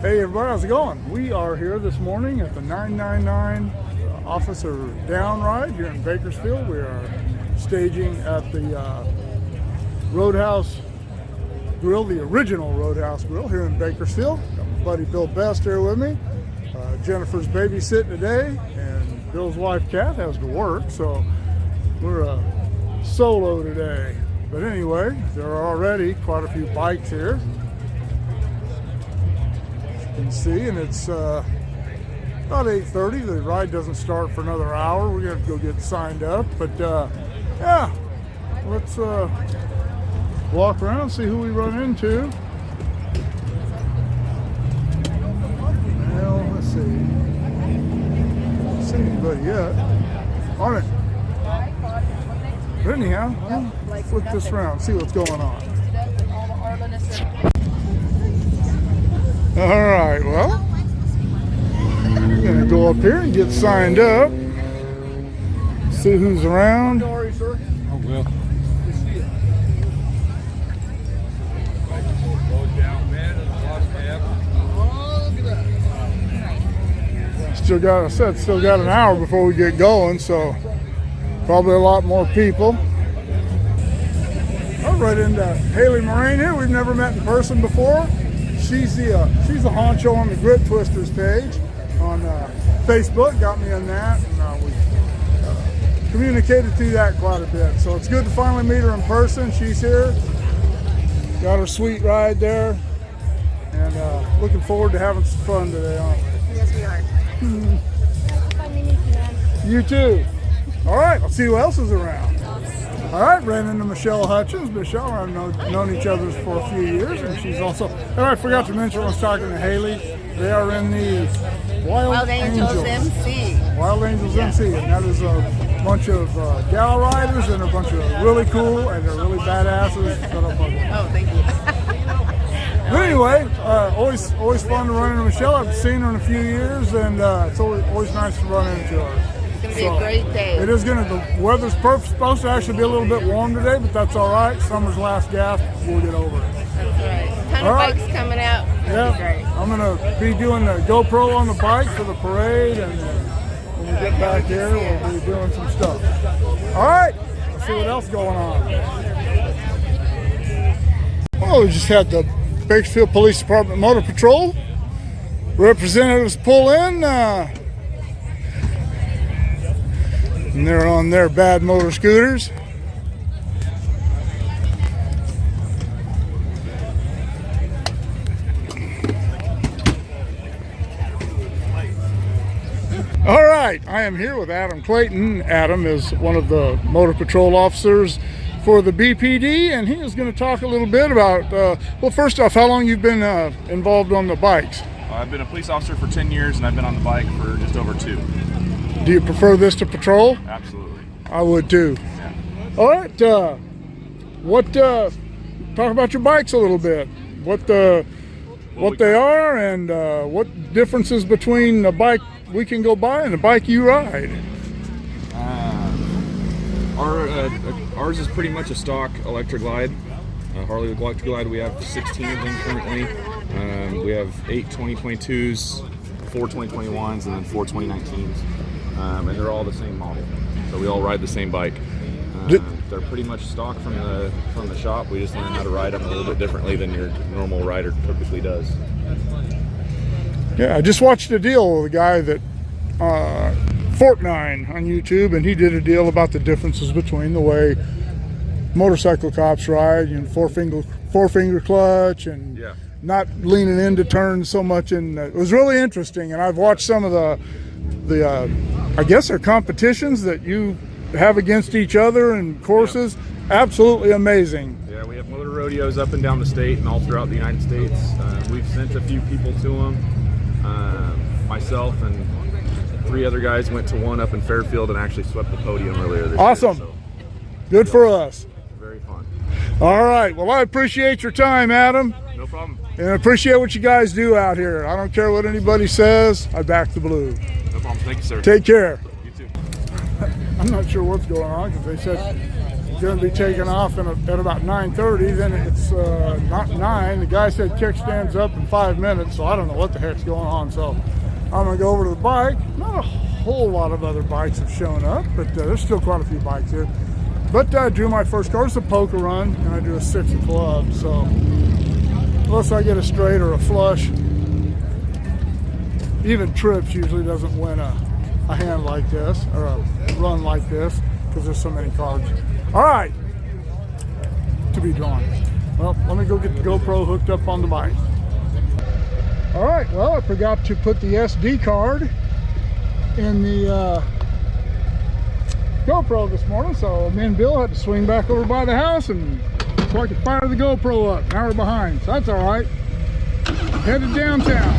Hey everybody, how's it going? We are here this morning at the 999 Officer Down Ride here in Bakersville. We are staging at the Roadhouse Grill, the original Roadhouse Grill here in Bakersfield. Got my buddy Bill Best here with me. Jennifer's babysitting today, and Bill's wife Kat has to work, so we're solo today. But anyway, there are already quite a few bikes here. You can see, and it's about 8:30. The ride doesn't start for another hour. We're gonna have to go get signed up, but yeah, let's walk around and see who we run into. Well, let's see. Don't see anybody yet. On it. But anyhow, I'll flip this around, see what's going on. All right, well, I'm gonna go up here and get signed up. See who's around. How are you, sir? Oh, well. Still got an hour before we get going, so probably a lot more people. I'll right into Haley Moraine here. We've never met in person before. She's the honcho on the Grit Twisters page on Facebook. Got me on that, and we communicated through that quite a bit. So it's good to finally meet her in person. She's here. Got her sweet ride there, and looking forward to having some fun today, aren't we? Yes, we are. You too. All right, let's see who else is around. All right, ran into Michelle Hutchins. Michelle and I have known each other for a few years, and she's also, I forgot to mention when I was talking to Haley, they are in the Wild Angels MC. Wild Angels MC, and that is a bunch of gal riders and a bunch of really cool, and they're really badasses. Oh, thank you. But anyway, always fun to run into Michelle. I've seen her in a few years, and it's always nice to run into her. It's going to be a great day. It is the weather's supposed to actually be a little bit warm today, but that's all right. Summer's last gasp, we'll get over it. That's right. Ton of bikes coming out. That'll be great. I'm going to be doing the GoPro on the bike for the parade, and when we get back here, we'll be doing some stuff. All right, let's see what else is going on. Well, we just had the Bakersfield Police Department Motor Patrol representatives pull in, and they're on their bad motor scooters. All right, I am here with Adam Clayton. Adam is one of the motor patrol officers for the BPD, and he is going to talk a little bit about, well, first off, how long you've been involved on the bikes? I've been a police officer for 10 years, and I've been on the bike for just over 2. Do you prefer this to patrol? Absolutely. I would too. Yeah. All right, talk about your bikes a little bit. What they are, and what differences between the bike we can go buy and the bike you ride. Ours is pretty much a stock electric glide. Harley electric glide. We have 16 of them currently. We have 8 2022s, 4 2021s, and then 4 2019s. And they're all the same model, so we all ride the same bike. They're pretty much stock from the shop. We just learn how to ride them a little bit differently than your normal rider typically does. Yeah, I just watched a deal with a guy that Fortnine on YouTube, and he did a deal about the differences between the way motorcycle cops ride, four finger clutch, and not leaning into turns so much. And it was really interesting. And I've watched some of the I guess they're competitions that you have against each other and courses. Absolutely amazing. Yeah, we have motor rodeos up and down the state and all throughout the United States. We've sent a few people to them. Myself and 3 other guys went to one up in Fairfield and actually swept the podium earlier this year. Awesome. So, good for us. Very fun. All right. Well, I appreciate your time, Adam. No problem. And I appreciate what you guys do out here. I don't care what anybody says. I back the blue. No problem. Thank you, sir. Take care. You too. I'm not sure what's going on because they said going to be taking off at about 9:30. Then it's not 9. The guy said kickstand's up in 5 minutes, so I don't know what the heck's going on. So I'm going to go over to the bike. Not a whole lot of other bikes have shown up, but there's still quite a few bikes here. But I drew my first car. It's a poker run, and I drew a 6 of clubs. So unless I get a straight or a flush, even trips usually doesn't win a hand like this, or a run like this, because there's so many cards. All right, to be drawn. Well, let me go get the GoPro hooked up on the bike. All right, well, I forgot to put the SD card in the GoPro this morning, so me and Bill had to swing back over by the house and so I could fire the GoPro up. Now we're behind, so that's all right. Headed downtown.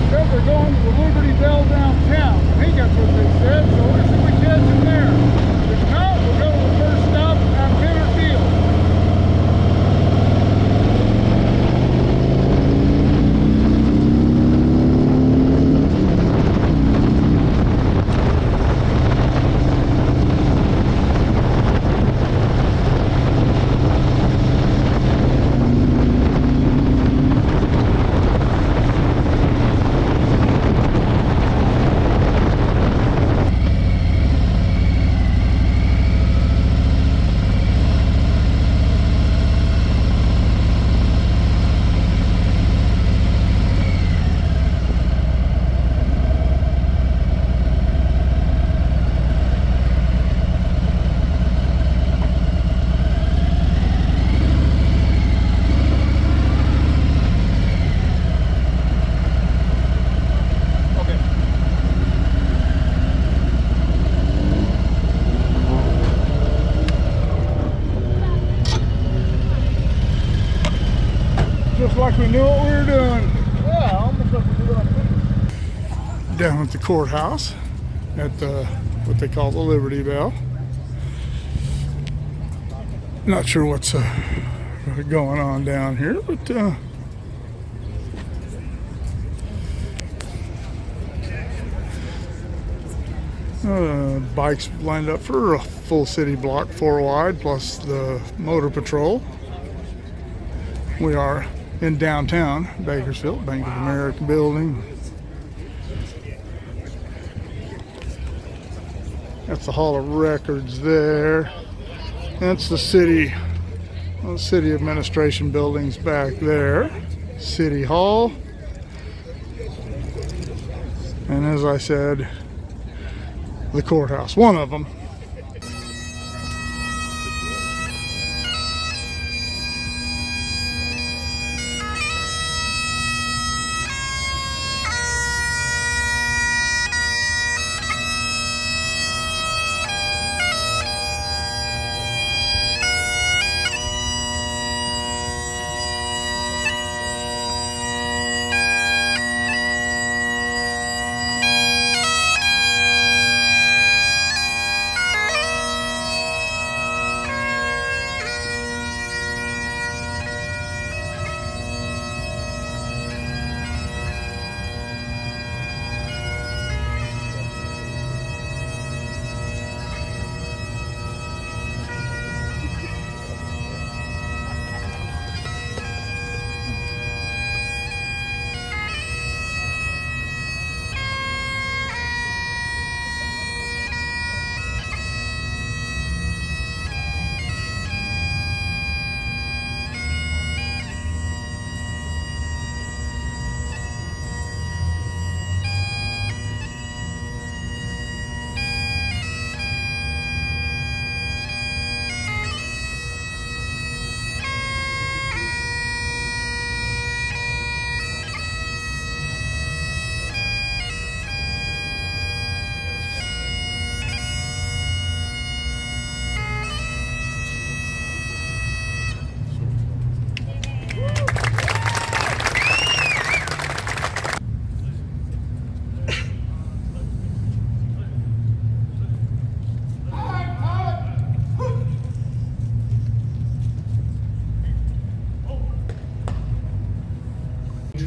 Said they're going to the Liberty Bell downtown. I think that's what they said, so we're going to catch them there. If not, we'll go to the first stop at Bakersville. Just like we knew what we were doing. Yeah, almost like we knew what I think. Down at the courthouse at what they call the Liberty Bell. Not sure what's going on down here, but bikes lined up for a full city block, 4 wide, plus the motor patrol. We are in downtown Bakersville, Bank of America building. That's the Hall of Records there. That's the city administration buildings back there. City Hall. And as I said, the courthouse, one of them.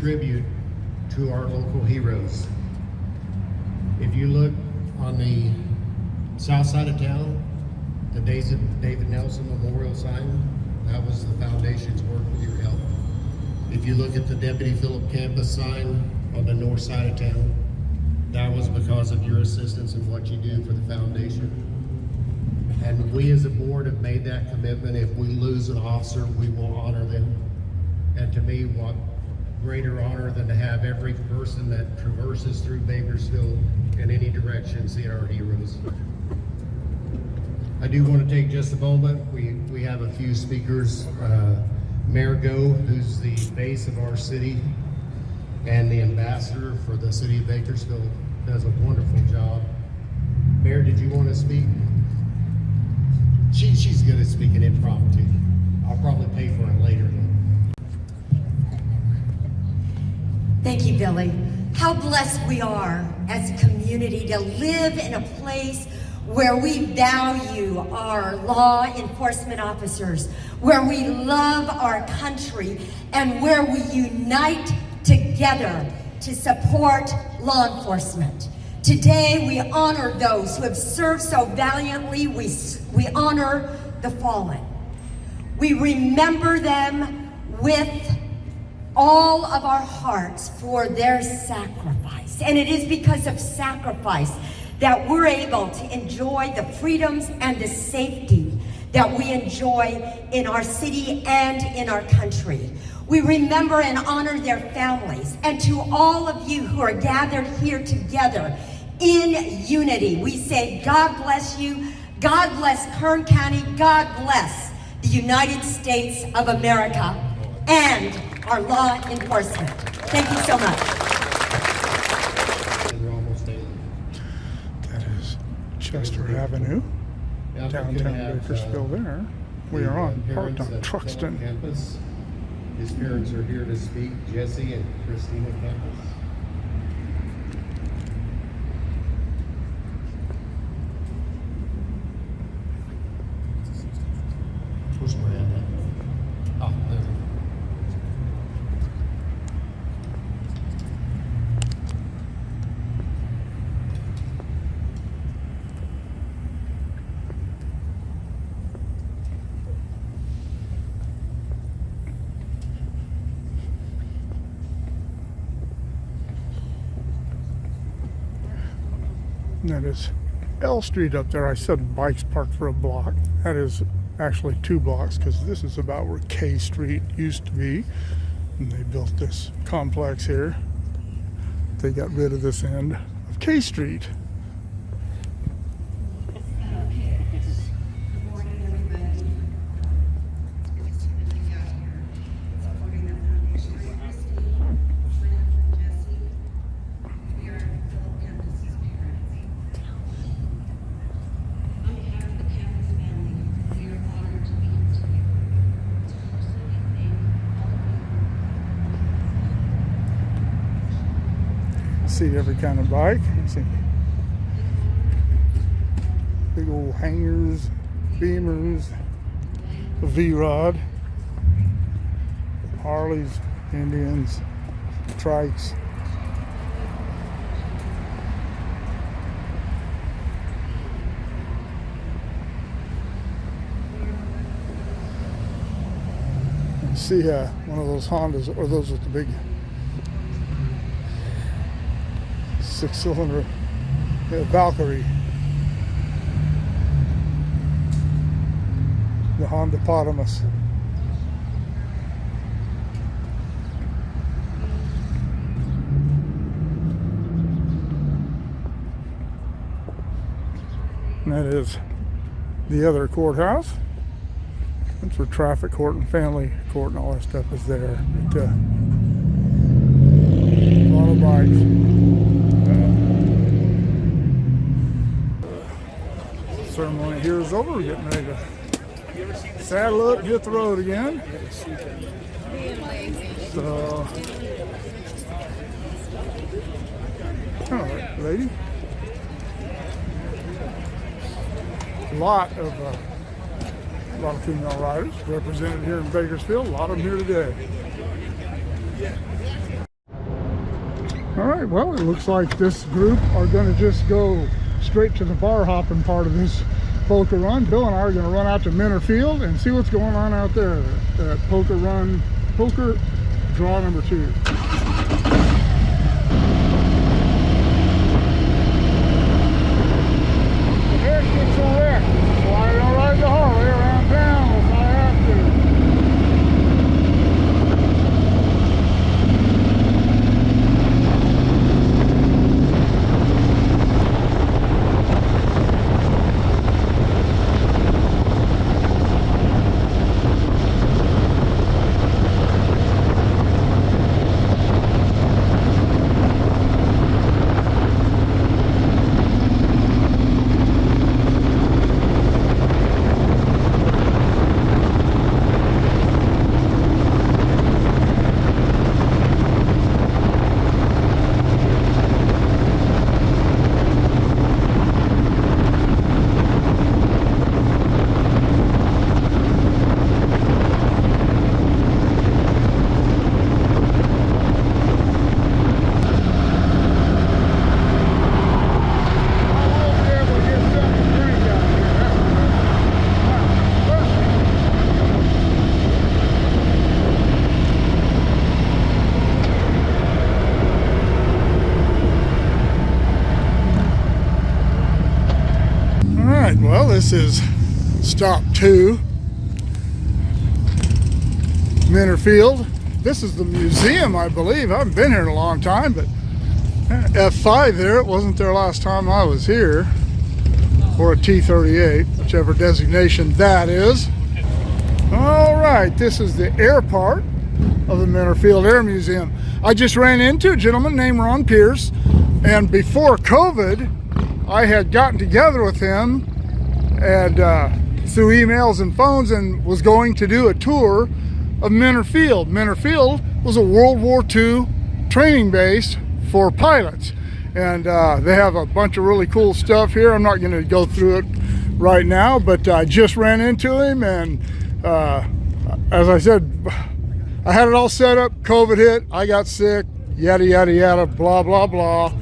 Tribute to our local heroes. If you look on the south side of town, the David Nelson Memorial sign, that was the foundation's work with your help. If you look at the Deputy Phillip Campus sign on the north side of town, that was because of your assistance and what you do for the foundation. And we as a board have made that commitment. If we lose an officer, we will honor them. And to me, what greater honor than to have every person that traverses through Bakersville in any direction see our heroes. I do want to take just a moment. We have a few speakers. Mayor Go, who's the base of our city and the ambassador for the city of Bakersville, does a wonderful job. Mayor, did you want to speak? She's good at speaking impromptu. I'll probably pay for it later. Thank you, Billy. How blessed we are as a community to live in a place where we value our law enforcement officers, where we love our country, and where we unite together to support law enforcement. Today, we honor those who have served so valiantly. We honor the fallen. We remember them with all of our hearts for their sacrifice. And it is because of sacrifice that we're able to enjoy the freedoms and the safety that we enjoy in our city and in our country. We remember and honor their families. And to all of you who are gathered here together in unity, we say, God bless you, God bless Kern County, God bless the United States of America and our law enforcement. Thank you so much. That is Chester Avenue, downtown Bakersville there. We are parked on Truxton. Campus. His parents are here to speak, Jesse and Christina Campus. Where's Miranda? Oh, there we go. That is L Street up there. I said bikes parked for a block. That is actually 2 blocks because this is about where K Street used to be. And they built this complex here. They got rid of this end of K Street. See every kind of bike. See big old hangers, Beamers, a V-Rod, Harleys, Indians, trikes. You see one of those Hondas, or those with the big 6-cylinder Valkyrie, the Honda Potamus. And that is the other courthouse. That's where traffic court and family court and all that stuff is there. But, a lot of bikes. Ceremony here is over. We're getting ready to saddle up and hit the road again. So, all right, lady. A lot of female riders represented here in Bakersfield. A lot of them here today. All right, well, it looks like this group are going to just go straight to the bar hopping part of this poker run. Bill and I are going to run out to Minter Field and see what's going on out there at poker draw number 2. Eric gets a wreck. Why I don't ride the Harley around town if I have to. Well, this is stop 2, Minter Field. This is the museum, I believe. I haven't been here in a long time, but F5 there. It wasn't there last time I was here, or a T38, whichever designation that is. All right, this is the air part of the Minter Field Air Museum. I just ran into a gentleman named Ron Pierce, and before COVID, I had gotten together with him and through emails and phones, and was going to do a tour of Minter Field. Minter Field was a World War II training base for pilots, and they have a bunch of really cool stuff here. I'm not going to go through it right now, but I just ran into him, and as I said, I had it all set up. COVID hit, I got sick, yada yada yada, blah blah blah.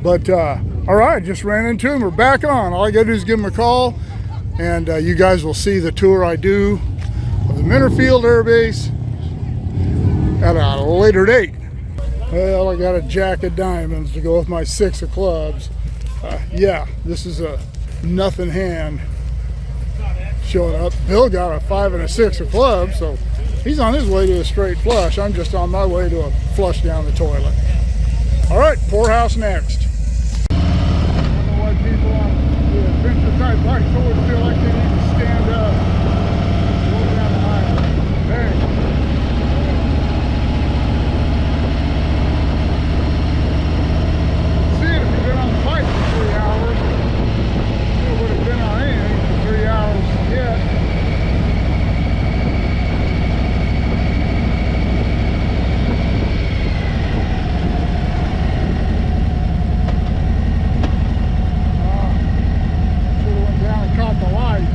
But all right, just ran into him. We're back on. All I gotta do is give him a call, and you guys will see the tour I do of the Minter Field Air Base at a later date. Well, I got a jack of diamonds to go with my 6 of clubs. Yeah, this is a nothing hand showing up. Bill got a 5 and a 6 of clubs, so he's on his way to a straight flush. I'm just on my way to a flush down the toilet. All right, poorhouse next. I don't know why people on the adventure type bikes always feel like they need to stand up. Go down the highway. Hey. See it if you've been on the bike for 3 hours. You would have been on anything for 3 hours yet. Caught the light.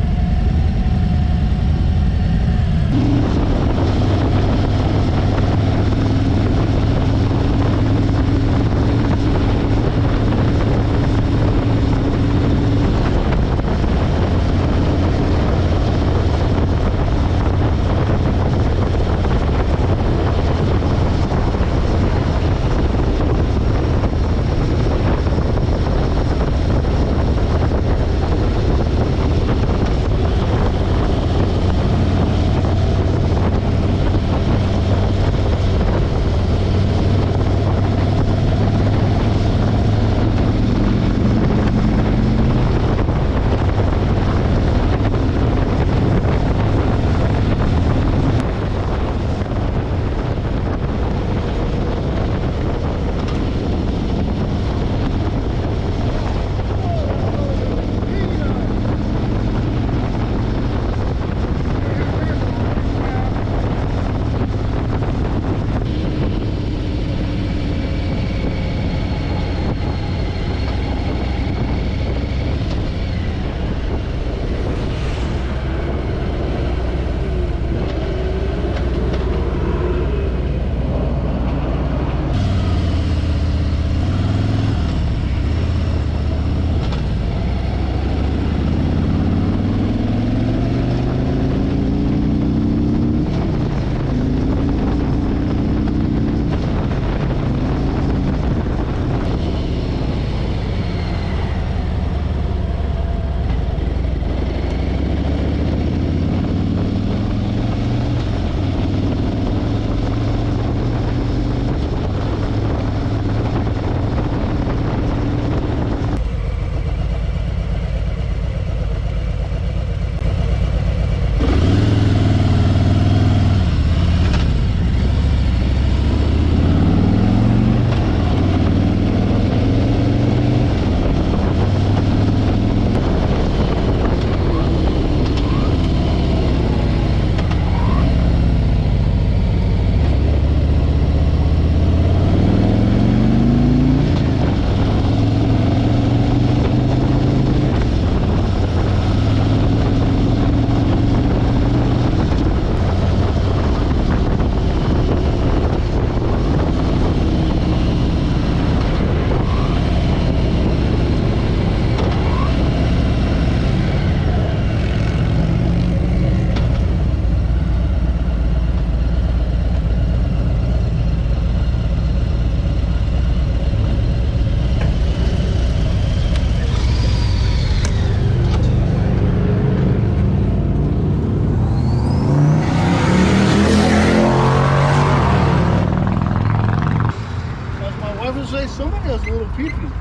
people.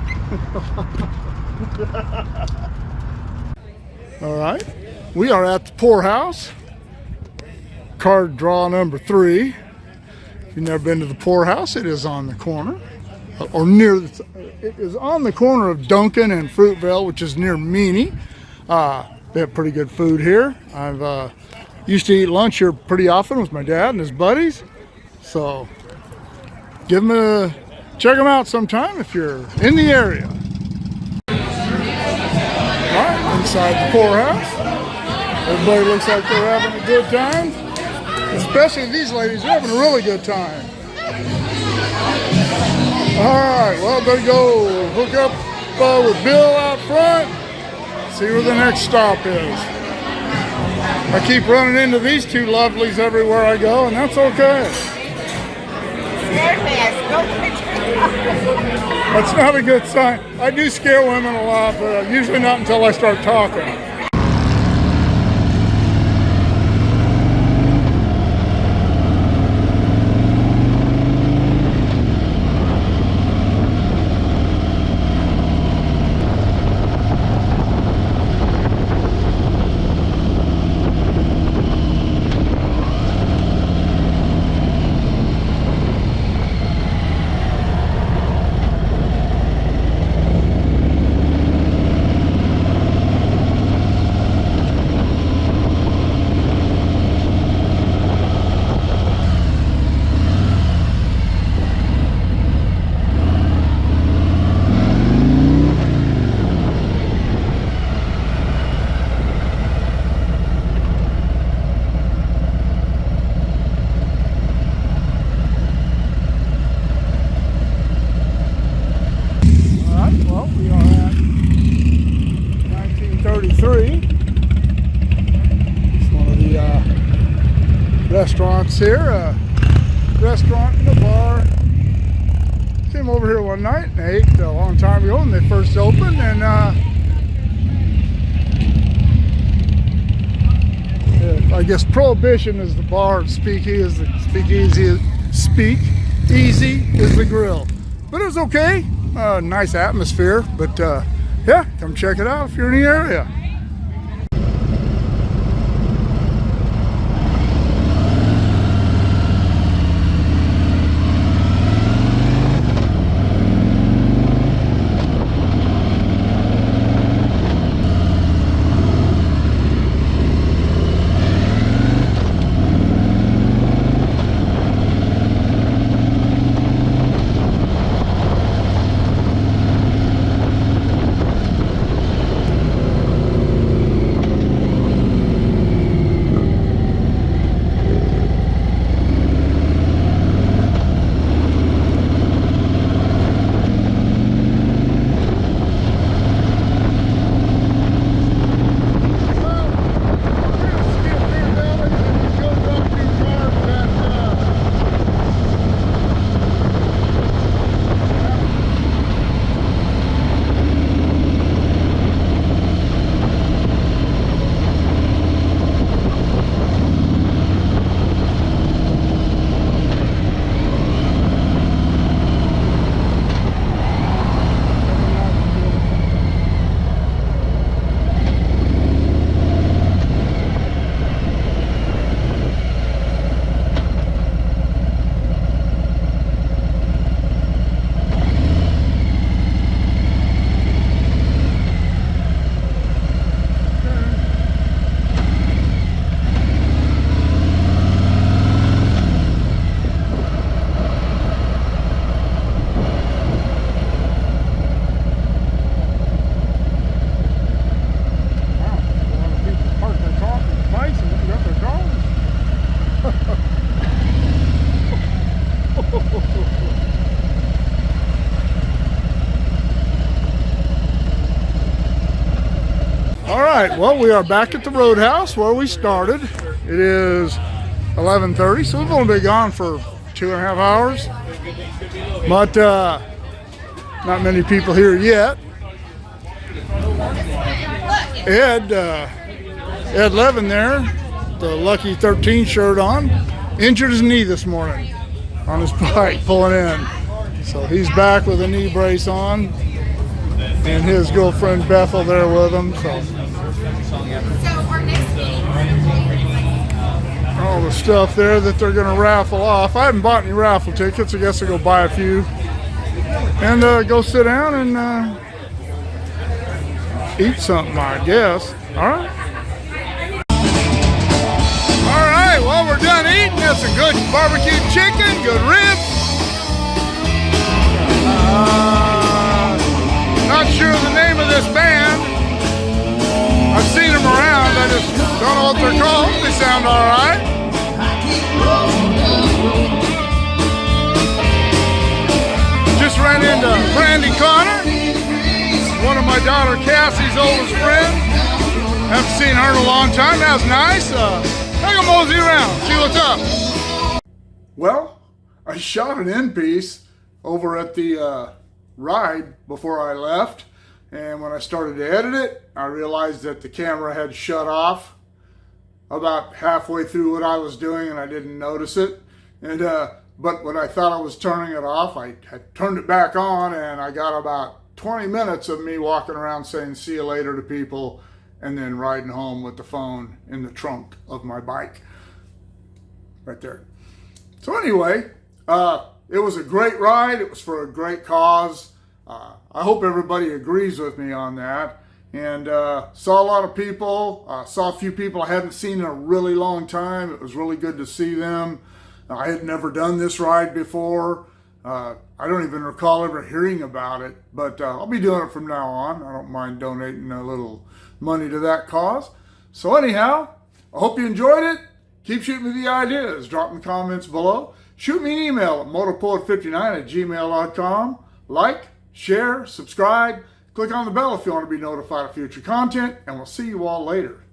All right, we are at the poorhouse. Card draw number 3. If you've never been to the poorhouse, it is on the corner, or near. It is on the corner of Duncan and Fruitvale, which is near Meany. They have pretty good food here. I've used to eat lunch here pretty often with my dad and his buddies. So check them out sometime if you're in the area. All right, inside the poorhouse. Everybody looks like they're having a good time. Especially these ladies are having a really good time. All right, well, better go hook up with Bill out front. See where the next stop is. I keep running into these two lovelies everywhere I go, and that's okay. That's not a good sign. I do scare women a lot, but usually not until I start talking. It's one of the restaurants here. Restaurant and a bar. Came over here one night and ate a long time ago when they first opened, and I guess Prohibition is the bar, and Speakeasy is the grill. But it was okay. Nice atmosphere, but yeah, come check it out if you're in the area. All right, well, we are back at the Roadhouse where we started. It is 11:30, so we've only been gone for 2.5 hours. But not many people here yet. Ed Levin there, the Lucky 13 shirt on, injured his knee this morning on his bike pulling in. So he's back with a knee brace on, and his girlfriend Bethel there with him. So all the stuff there that they're going to raffle off. I haven't bought any raffle tickets. I guess I'll go buy a few and go sit down and eat something, I guess. All right. All right, well, we're done eating. That's a good barbecue chicken, good ribs. Not sure the name of this band. I've seen them around. I just don't know what they're called. They sound all right. Just ran into Brandy Connor, one of my daughter Cassie's oldest friends. Haven't seen her in a long time. That was nice. I can mosey around, see what's up. Well, I shot an end piece over at the ride before I left, and when I started to edit it, I realized that the camera had shut off about halfway through what I was doing, and I didn't notice it. And but when I thought I was turning it off, I had turned it back on, and I got about 20 minutes of me walking around saying see you later to people, and then riding home with the phone in the trunk of my bike right there. So anyway, it was a great ride. It was for a great cause. I hope everybody agrees with me on that. And saw a lot of people, saw a few people I hadn't seen in a really long time. It was really good to see them. I had never done this ride before. I don't even recall ever hearing about it, but I'll be doing it from now on. I don't mind donating a little money to that cause. So anyhow, I hope you enjoyed it. Keep shooting me the ideas. Drop in the comments below. Shoot me an email at motorpoet59@gmail.com. Like, share, subscribe. Click on the bell if you want to be notified of future content, and we'll see you all later.